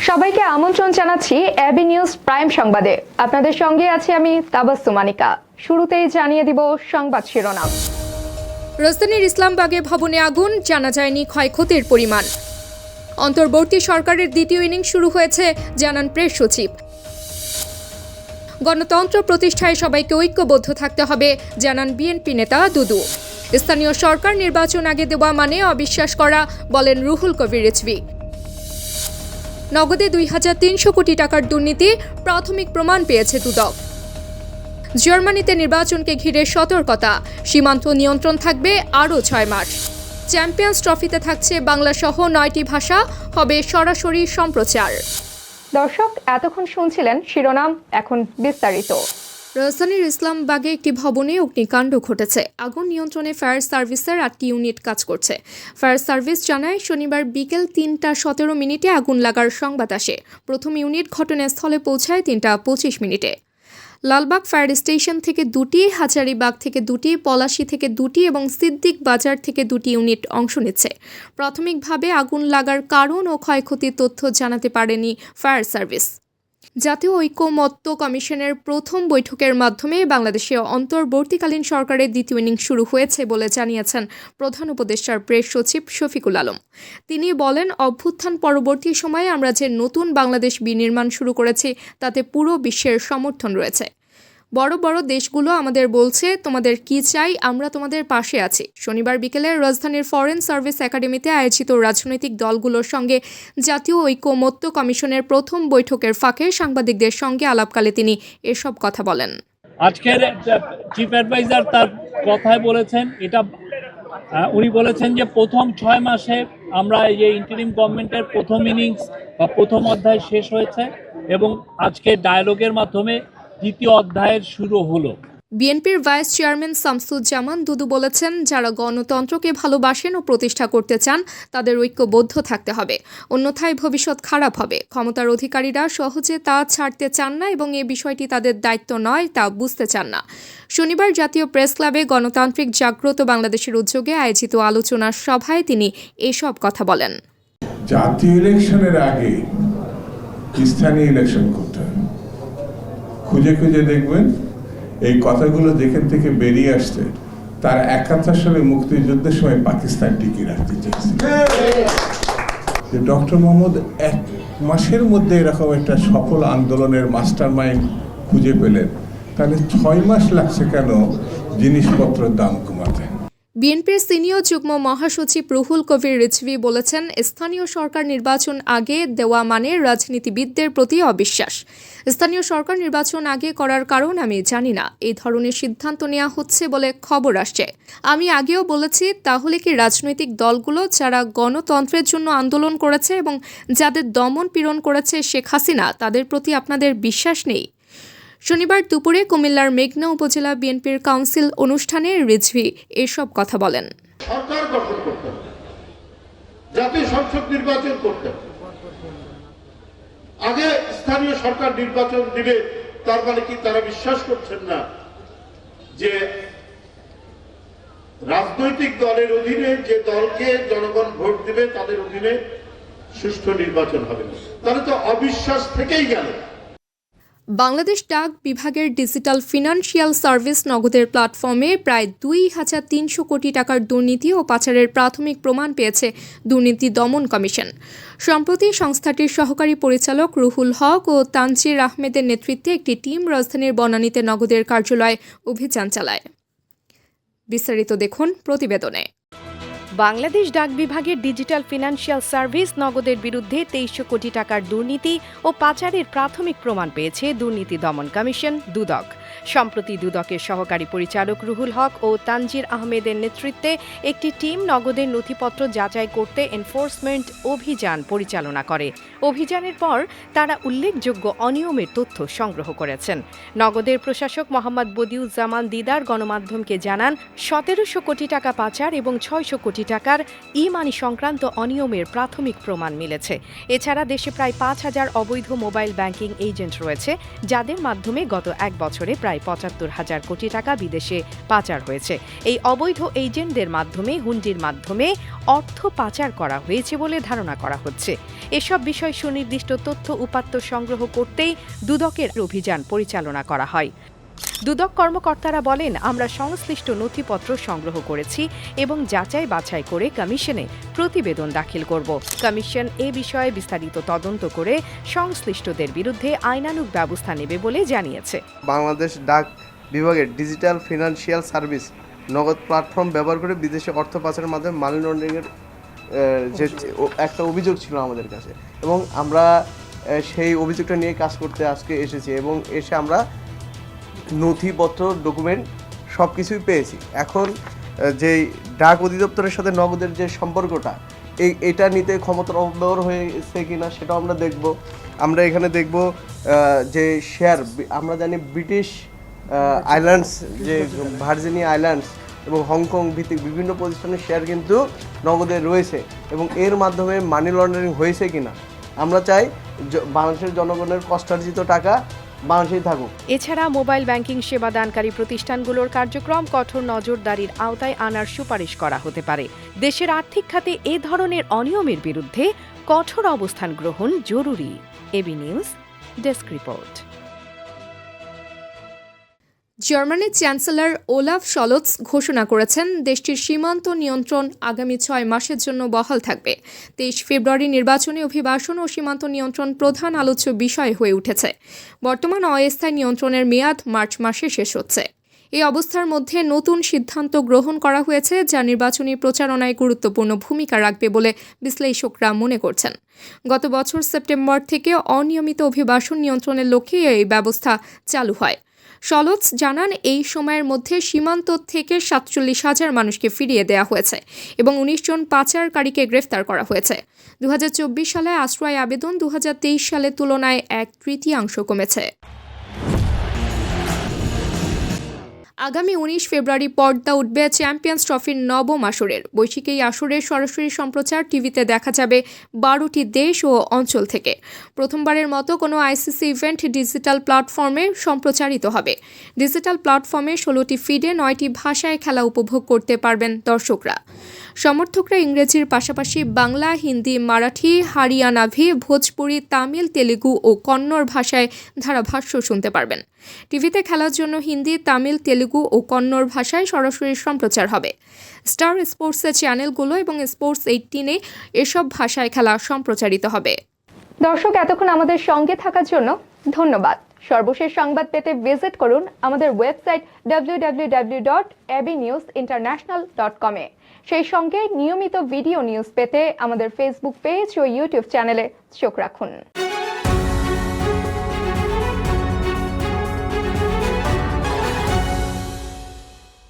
সবাইকে আমন্ত্রণ জানাচ্ছি এবি নিউজ প্রাইম সংবাদে। আপনাদের সঙ্গে আছি আমি তাবাসসুম আনিকা। শুরুতেই জানিয়ে দিব সংবাদ শিরোনাম। রাজধানীর ইসলামবাগে ভবনে আগুন, জানা যায়নি ক্ষয়ক্ষতির পরিমাণ। অন্তর্বর্তী সরকারের দ্বিতীয় ইনিংস শুরু হয়েছে, জানান প্রেস সচিব। গণতন্ত্র প্রতিষ্ঠায় সবাইকে ঐক্যবদ্ধ থাকতে হবে, জানান বিএনপি নেতা দুদু। স্থানীয় সরকার নির্বাচন আগে দেওয়া মানে অবিশ্বাস করা, বলেন রুহুল কবির রিজভী। নগদে ২৩০০ কোটি টাকার দুর্নীতি, প্রাথমিক প্রমাণ পেয়েছে দুদক। জার্মানিতে নির্বাচনকে ঘিরে সতর্কতা, সীমান্ত নিয়ন্ত্রণ থাকবে আরও ৬ মাস। চ্যাম্পিয়ন্স ট্রফিতে থাকছে বাংলাসহ ৯টি ভাষা, হবে সরাসরি সম্প্রচার। দর্শক, এতক্ষণ শুনছিলেন শিরোনাম, এখন বিস্তারিত। রাজধানীর ইসলামবাগে একটি ভবনে অগ্নিকাণ্ড ঘটেছে। আগুন নিয়ন্ত্রণে ফায়ার সার্ভিসের ৮টি ইউনিট কাজ করছে। ফায়ার সার্ভিস জানায়, শনিবার বিকেল ৩টা ১৭ আগুন লাগার সংবাদ আসে। প্রথম ইউনিট ঘটনাস্থলে পৌঁছায় ৩টা ২৫। লালবাগ ফায়ার স্টেশন থেকে ২টি, হাজারীবাগ থেকে ২টি, পলাশী থেকে 2টি এবং সিদ্দিক বাজার থেকে 2টি ইউনিট অংশ নিচ্ছে। প্রাথমিকভাবে আগুন লাগার কারণ ও ক্ষয়ক্ষতির তথ্য জানাতে পারেনি ফায়ার সার্ভিস। জাতীয় ঐকমত্য কমিশনের প্রথম বৈঠকের মাধ্যমে বাংলাদেশে অন্তর্বর্তীকালীন সরকারের দ্বিতীয় ইনিংস শুরু হয়েছে বলে জানিয়েছেন প্রধান উপদেষ্টার প্রেস সচিব শফিকুল আলম। তিনি বলেন, অভ্যুত্থান পরবর্তী সময়ে আমরা যে নতুন বাংলাদেশ বিনির্মাণ শুরু করেছি তাতে পুরো বিশ্বের সমর্থন রয়েছে। বড় বড় দেশগুলো আমাদের বলছে, তোমাদের কি চাই, আমরা তোমাদের পাশে আছি। শনিবার বিকেলে রাজধানীর ফরেন সার্ভিস একাডেমিতে আয়োজিত রাজনৈতিক দলগুলোর সঙ্গে জাতীয় ঐকমত্য কমিশনের প্রথম বৈঠকের ফাঁকে সাংবাদিকদের সঙ্গে আলাপকালে তিনি এসব কথা বলেন। আজকের চিফ অ্যাডভাইজার তার কথায় বলেছেন, উনি বলেছেন যে প্রথম 6 মাসে আমরা এই ইন্টারিম গভর্নমেন্টের প্রথম ইনিংস বা প্রথম অধ্যায় শেষ হয়েছে এবং আজকে ডায়ালগের মাধ্যমে দ্বিতীয় অধ্যায়ের শুরু হলো। বিএনপির ভাইস চেয়ারম্যান শামসুজ্জামান দুদু বলেছেন, যারা গণতন্ত্রকে ভালোবাসেন ও প্রতিষ্ঠা করতে চান তাদের ঐক্যবদ্ধ থাকতে হবে, অন্যথায় ভবিষ্যৎ খারাপ হবে। ক্ষমতার অধিকারীরা সহজে তা ছাড়তে চান না এবং এ বিষয়টি তাদের দায়িত্ব নয় তা বুঝতে চান না। শনিবার জাতীয় প্রেস ক্লাবে গণতান্ত্রিক জাগ্রত বাংলাদেশের উদ্যোগে আয়োজিত আলোচনা সভায় তিনি এসব কথা বলেন। জাতীয় ইলেকশনের আগে স্থানীয় ইলেকশন করতে হবে। খুঁজে খুঁজে দেখবেন এই কথাগুলো যেখান থেকে বেরিয়ে আসছে, তার ৭১ সালে মুক্তিযুদ্ধের সময় পাকিস্তান টিকিয়ে রাখতে চেয়েছে। ডক্টর মোহাম্মদ 1 মাসের মধ্যে এরকম একটা সফল আন্দোলনের মাস্টার মাইন্ড খুঁজে পেলেন, তাহলে 6 মাস লাগছে কেন জিনিসপত্রের দাম কমাতে? বিএনপির সিনিয়র যুগ্ম মহাসচিব রুহুল কবির রিজভী বলেছেন, স্থানীয় সরকার নির্বাচন আগে দেওয়া মানে রাজনীতিবিদদের প্রতি অবিশ্বাস। স্থানীয় সরকার নির্বাচন আগে করার কারণ আমি জানি না, এই ধরনের সিদ্ধান্ত নেওয়া হচ্ছে বলে খবর আসছে। আমি আগেও বলেছি, তাহলে কি রাজনৈতিক দলগুলো যারা গণতন্ত্রের জন্য আন্দোলন করেছে এবং যাদের দমন পীড়ন করেছে শেখ হাসিনা, তাদের প্রতি আপনাদের বিশ্বাস নেই? শনিবার দুপুরে কুমিল্লার মেঘনা উপজেলা বিএনপির কাউন্সিল অনুষ্ঠানে রিজভী এসব কথা বলেন। সরকার গঠন করতে হবে, জাতীয় সংসদ নির্বাচন করতে হবে, আগে স্থানীয় সরকার নির্বাচন দিবে। তার মানে কি তারা বিশ্বাস করছেন না যে রাজনৈতিক দলের অধীনে যে দলকে জনগণ ভোট দিবে তাদের অধীনে সুষ্ঠু নির্বাচন হবে? তাহলে তো অবিশ্বাস থেকেই গেল। বাংলাদেশ ডাক বিভাগের ডিজিটাল ফিনান্সিয়াল সার্ভিস নগদের প্ল্যাটফর্মে প্রায় ২৩০০ কোটি টাকার দুর্নীতি ও পাচারের প্রাথমিক প্রমাণ পেয়েছে দুর্নীতি দমন কমিশন। সম্প্রতি সংস্থাটির সহকারী পরিচালক রুহুল হক ও তানজির আহমেদের নেতৃত্বে একটি টিম রাজধানীর বনানীতে নগদের কার্যালয়ে অভিযান চালায়। বিস্তারিত দেখুন প্রতিবেদনে। বাংলাদেশ ডাক বিভাগের ডিজিটাল ফিনান্সিয়াল সার্ভিস নগদের বিরুদ্ধে ২৩০০ কোটি টাকার দুর্নীতি ও পাচারের প্রাথমিক প্রমাণ পেয়েছে দুর্নীতি দমন কমিশন দুদক। সম্প্রতি দুদকের সহকারী পরিচালক রুহুল হক ও তানজির আহমেদের নেতৃত্বে একটি টিম নগদের নথিপত্র যাচাই করতে এনফোর্সমেন্ট অভিযান পরিচালনা করে। অভিযানের পর তারা উল্লেখযোগ্য অনিয়মের তথ্য সংগ্রহ করেছেন। নগদের প্রশাসক মোহাম্মদ বদিউজ্জামান দিদার গণমাধ্যমকে জানান, ১৭০০ কোটি টাকা পাচার এবং ৬০০ কোটি টাকার ই-মানি সংক্রান্ত অনিয়মের প্রাথমিক প্রমাণ মিলেছে। এছাড়া দেশে প্রায় ৫,০০০ অবৈধ মোবাইল ব্যাংকিং এজেন্ট রয়েছে, যাদের মাধ্যমে গত ১ বছরে প্রায় প্রায় ৭৫,০০০ কোটি টাকা বিদেশে পাচার হয়েছে। এই অবৈধ এজেন্টদের মাধ্যমে হুন্ডির মাধ্যমে অর্থ পাচার করা হয়েছে বলে ধারণা করা হচ্ছে। এসব বিষয় সুনির্দিষ্ট তথ্য উপাত্ত সংগ্রহ করতেই দুদকের অভিযান পরিচালনা করা হয়। দুদক কর্মকর্তারা বলেন, আমরা সংশ্লিষ্ট নথিপত্র সংগ্রহ করেছি এবং যাচাই বাছাই করে কমিশনে প্রতিবেদন দাখিল করব। কমিশন এ বিষয়ে বিস্তারিত তদন্ত করে সংশ্লিষ্টদের বিরুদ্ধে আইনানুগ ব্যবস্থা নেবে বলে জানিয়েছে। বাংলাদেশ ডাক বিভাগের ডিজিটাল ফিনান্সিয়াল সার্ভিস নগদ প্ল্যাটফর্ম ব্যবহার করে বিদেশে অর্থ পাচারের মাধ্যমে মানি লন্ডারিংয়ের যে একটা অভিযোগ ছিল আমাদের কাছে, এবং আমরা সেই অভিযোগটা নিয়ে কাজ করতে আজকে এসেছি এবং এসে আমরা নথিপত্র ডকুমেন্ট সব কিছুই পেয়েছি। এখন যেই ডাক অধিদপ্তরের সাথে নগদের যে সম্পর্কটা, এটা নিতে ক্ষমতার অপব্যবহার হয়েছে কিনা সেটাও আমরা দেখব। আমরা এখানে দেখব যে শেয়ার, আমরা জানি ব্রিটিশ আইল্যান্ডস, যে ভার্জিনিয়া আইল্যান্ডস এবং হংকং ভিত্তিক বিভিন্ন প্রতিষ্ঠানের শেয়ার কিন্তু নগদে রয়েছে এবং এর মাধ্যমে মানি লন্ডারিং হয়েছে কিনা আমরা চাই বাংলাদেশের জনগণের কষ্টার্জিত টাকা বাংলাদেশেই থাকুক। এছাড়া মোবাইল ব্যাংকিং সেবা দানকারী প্রতিষ্ঠানগুলোর কার্যক্রম কঠোর নজরদারির আওতায় আনার সুপারিশ করা হতে পারে। দেশের আর্থিক খাতে এ ধরনের অনিয়মের বিরুদ্ধে কঠোর অবস্থান গ্রহণ জরুরি। AB news desk report. জার্মানির চ্যান্সেলর ওলাফ শলৎস ঘোষণা করেছেন, দেশটির সীমান্ত নিয়ন্ত্রণ আগামী 6 মাসের জন্য বহাল থাকবে। 23 ফেব্রুয়ারি নির্বাচনী অভিবাসন ও সীমান্ত নিয়ন্ত্রণ প্রধান আলোচ্য বিষয় হয়ে উঠেছে। বর্তমান অস্থায়ী নিয়ন্ত্রণের মেয়াদ মার্চ মাসে শেষ হচ্ছে। এই অবস্থার মধ্যে নতুন সিদ্ধান্ত গ্রহণ করা হয়েছে, যা নির্বাচনী প্রচারণায় গুরুত্বপূর্ণ ভূমিকা রাখবে বলে বিশ্লেষকরা মনে করছেন। গত বছর সেপ্টেম্বর থেকে অনিয়মিত অভিবাসন নিয়ন্ত্রণের লক্ষ্যে এই ব্যবস্থা চালু হয়। শলৎস জানান, এই সময়ের মধ্যে সীমান্ত থেকে 47,000 মানুষকে ফিরিয়ে দেওয়া হয়েছে এবং 19 জন পাচারকারীকে গ্রেফতার করা হয়েছে। 2024 সালে আশ্রয় আবেদন 2023 সালের তুলনায় 1/3 কমেছে। আগামী 19 ফেব্রুয়ারি পর্দা উঠবে চ্যাম্পিয়ন্স ট্রফির নবম আসরের। বৈশ্বিক এই আসরের সরাসরি সম্প্রচার টিভিতে দেখা যাবে 12টি দেশ ও অঞ্চল থেকে। প্রথমবারের মতো কোনো আইসিসি ইভেন্ট ডিজিটাল প্ল্যাটফর্মে সম্প্রচারিত হবে। ডিজিটাল প্ল্যাটফর্মে 16টি ফিডে 9টি ভাষায় খেলা উপভোগ করতে পারবেন দর্শকরা। সমর্থকরা ইংরেজির পাশাপাশি বাংলা, হিন্দি, মারাঠি, হরিয়ানাভি, ভোজপুরি, তামিল, তেলুগু ও কন্নড় ভাষায় ধারাভাষ্য শুনতে পারবেন। টিভিতে খেলার জন্য হিন্দি, তামিল, তেলুগু ও কন্নড় ভাষায় সরাসরি সম্প্রচার হবে। স্টার স্পোর্টসের চ্যানেলগুলো এবং স্পোর্টস 18-এ এসব ভাষায় খেলা সম্প্রচারিত হবে। দর্শক, এতক্ষণ আমাদের সঙ্গে থাকার জন্য ধন্যবাদ। সর্বশেষ সংবাদ পেতে ভিজিট করুন আমাদের ওয়েবসাইট www.abnewsinternational.com এ। সেই সঙ্গে নিয়মিত ভিডিও নিউজ পেতে আমাদের ফেসবুক পেজ ও ইউটিউব চ্যানেলে চোখ রাখুন।